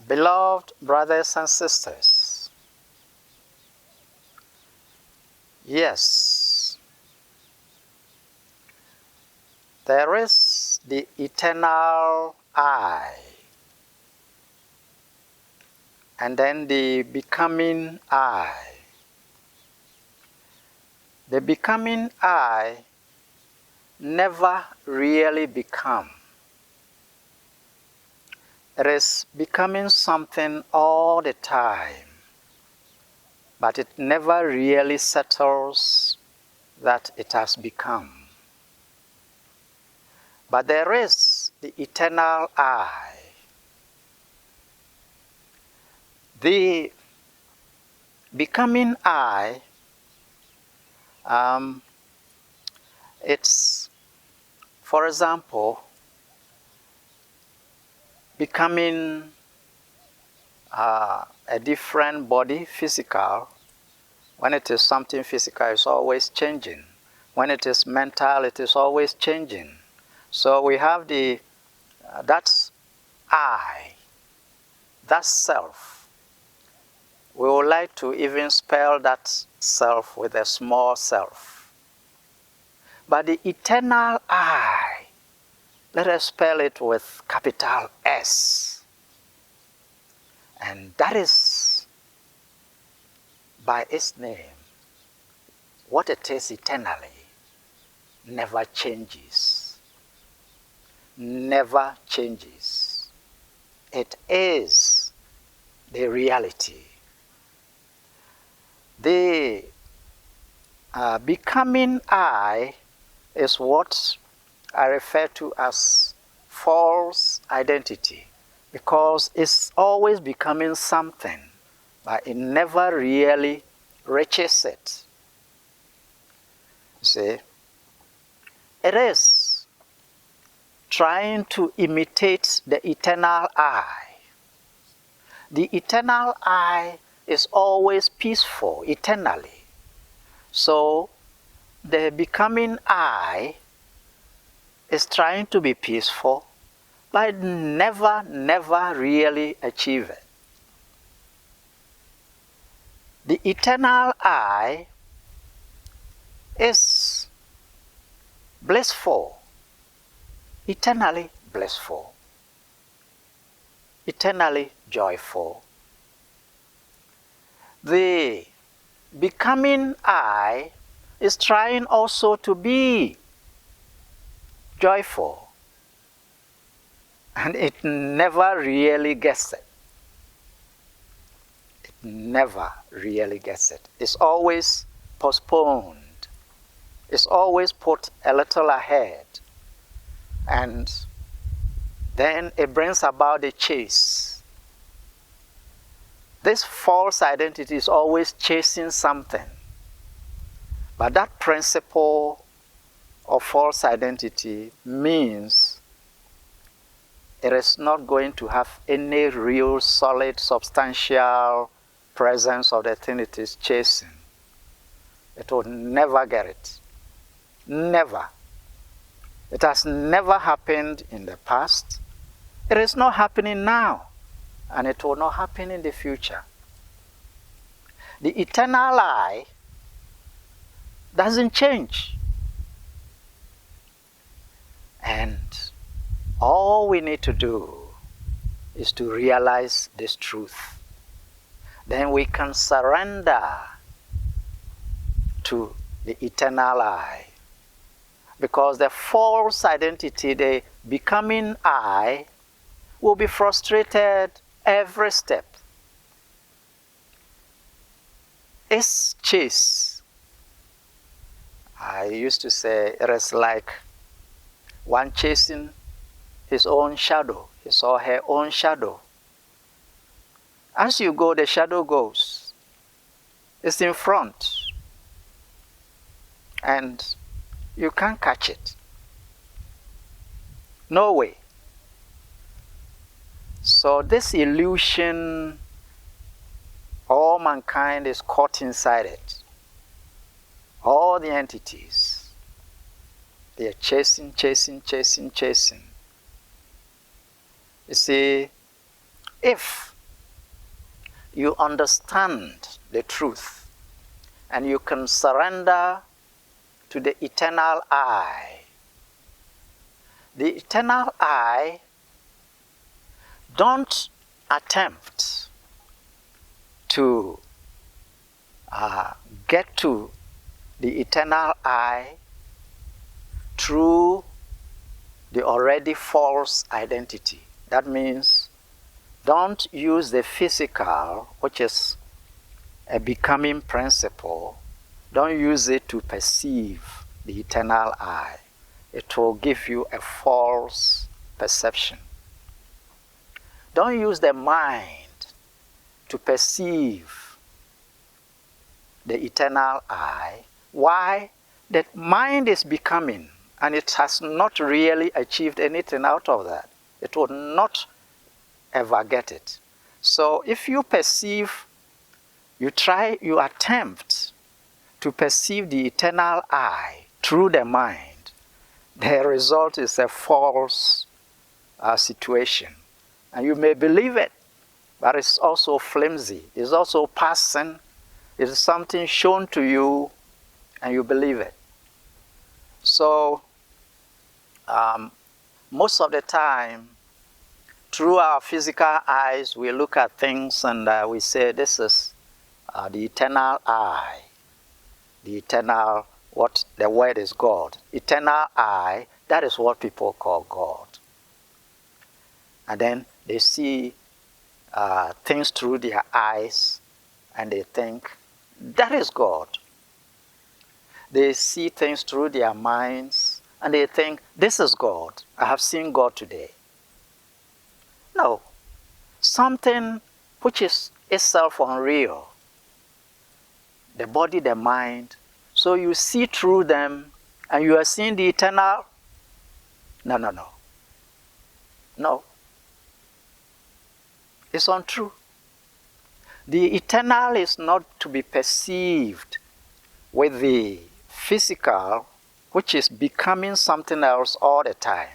Beloved brothers and sisters, yes, there is the eternal I, and then the becoming I. The becoming I never really become. It is becoming something all the time, but it never really settles that it has become. But there is the eternal I. The becoming I, it's, for example, becoming a different body, physical. When it is something physical, it's always changing. When it is mental, it is always changing. So we have the that's I, that's self. We would like to even spell that self with a small self. But the eternal I, let us spell it with capital S. And that is, by its name, what it is eternally, never changes. Never changes. It is the reality. The becoming I is what I refer to as false identity, because it's always becoming something, but it never really reaches it. You see, it is trying to imitate the eternal I. The eternal I is always peaceful, eternally. So, the becoming I is trying to be peaceful, but never really achieve it. The eternal I is blissful, eternally blissful, eternally joyful. The becoming I is trying also to be joyful, and it never really gets it. It never really gets it. It's always postponed. It's always put a little ahead. And then it brings about the chase. This false identity is always chasing something. But that principle of false identity means it is not going to have any real, solid, substantial presence of the thing it is chasing. It will never get it. Never. It has never happened in the past. It is not happening now. And it will not happen in the future. The eternal I doesn't change. And all we need to do is to realize this truth. Then we can surrender to the eternal I. Because the false identity, the becoming I, will be frustrated every step. It's chase. I used to say it is like one chasing his own shadow, his or her own shadow. As you go, the shadow goes. It's in front. And you can't catch it. No way. So this illusion, all mankind is caught inside it. All the entities, they are chasing. You see, if you understand the truth and you can surrender to the eternal I. The eternal I, don't attempt to get to the eternal I through the already false identity. That means don't use the physical, which is a becoming principle, don't use it to perceive the eternal I. It will give you a false perception. Don't use the mind to perceive the eternal I. Why? The mind is becoming, and it has not really achieved anything out of that. It will not ever get it. So if you perceive, you attempt to perceive the eternal I through the mind, the result is a false situation. And you may believe it, but it's also flimsy. It's also passing. It is something shown to you, and you believe it. So, most of the time, through our physical eyes, we look at things and we say, this is the eternal I. The eternal, what the word is God. Eternal I, that is what people call God. And then they see things through their eyes and they think, that is God. They see things through their minds and they think, this is God. I have seen God today. No. Something which is itself unreal. The body, the mind. So you see through them and you are seeing the eternal. No. No. It's untrue. The eternal is not to be perceived with the physical, which is becoming something else all the time.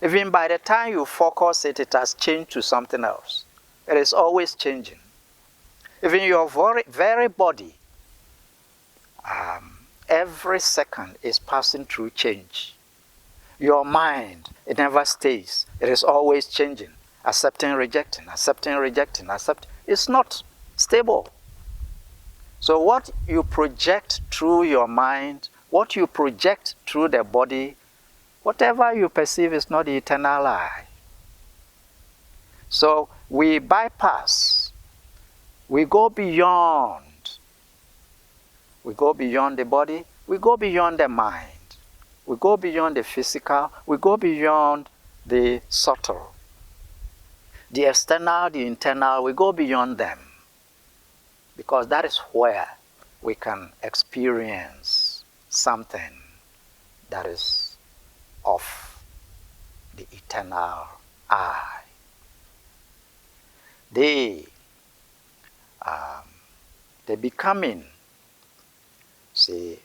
Even by the time you focus it, it has changed to something else. It is always changing. Even your very body, every second is passing through change. Your mind, it never stays. It is always changing. Accepting, rejecting, accepting, rejecting, accepting. It's not stable. So what you project through your mind, what you project through the body, whatever you perceive is not the eternal I. So we bypass, we go beyond. We go beyond the body, we go beyond the mind, we go beyond the physical, we go beyond the subtle. The external, the internal, we go beyond them. Because that is where we can experience something that is of the eternal I. The becoming, see,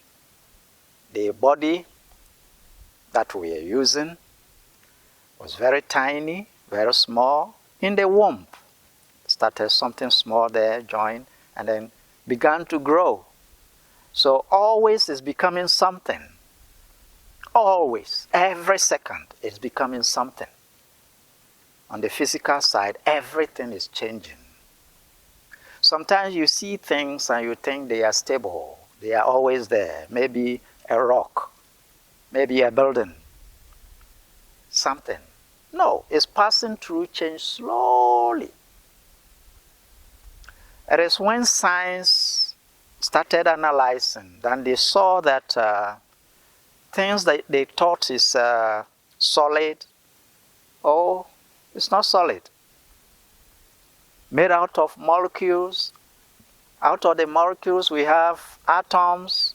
the body that we are using was very tiny, very small. In the womb, started something small there, joined, and then began to grow. So always is becoming something. Always, every second is becoming something. On the physical side, everything is changing. Sometimes you see things and you think they are stable. They are always there. Maybe a rock, maybe a building, something. No, it's passing through change slowly. It is when science started analyzing, then they saw that things that they thought is solid, it's not solid. Made out of molecules. Out of the molecules we have atoms,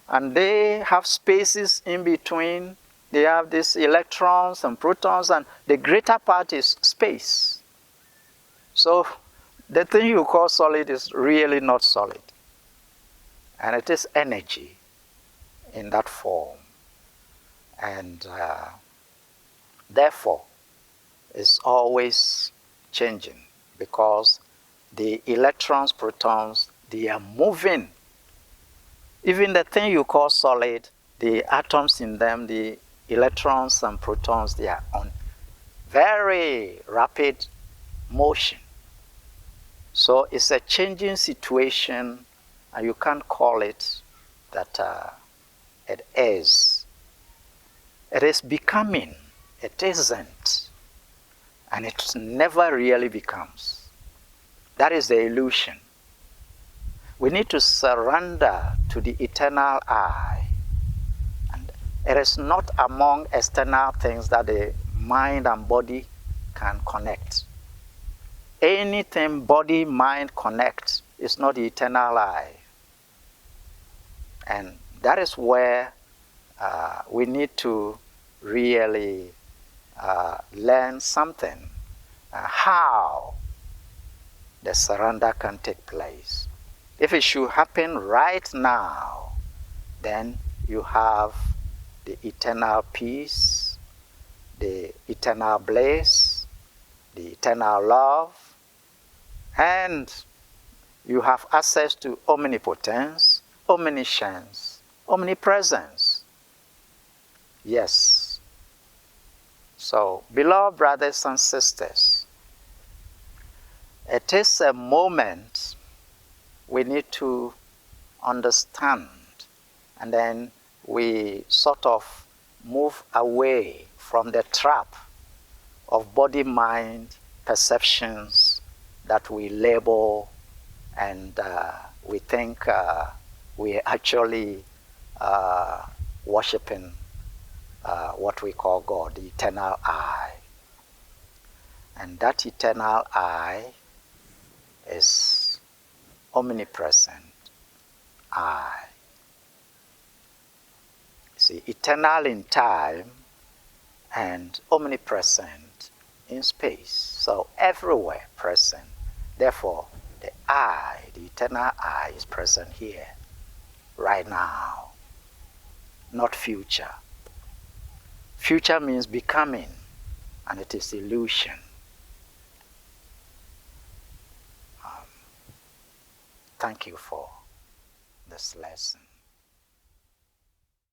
and they have spaces in between. They have these electrons and protons, and the greater part is space. So the thing you call solid is really not solid. And it is energy in that form. And therefore, it's always changing, because the electrons, protons, they are moving. Even the thing you call solid, the atoms in them, the electrons and protons, they are on very rapid motion. So it's a changing situation, and you can't call it that it is. It is becoming. It isn't. And it never really becomes. That is the illusion. We need to surrender to the eternal I. And it is not among external things that the mind and body can connect. Anything body, mind connect is not the eternal I. And that is where we need to really learn something, how the surrender can take place. If it should happen right now, then you have the eternal peace, the eternal bliss, the eternal love, and you have access to omnipotence, omniscience, omnipresence. Yes. So, beloved brothers and sisters, it is a moment we need to understand, and then we sort of move away from the trap of body-mind perceptions that we label, and we think we are actually worshiping what we call God, the eternal I. And that eternal I is omnipresent I. See, eternal in time and omnipresent in space. So everywhere present. Therefore, the I, the eternal I, is present here, right now, not future. Future means becoming, and it is illusion. Thank you for this lesson.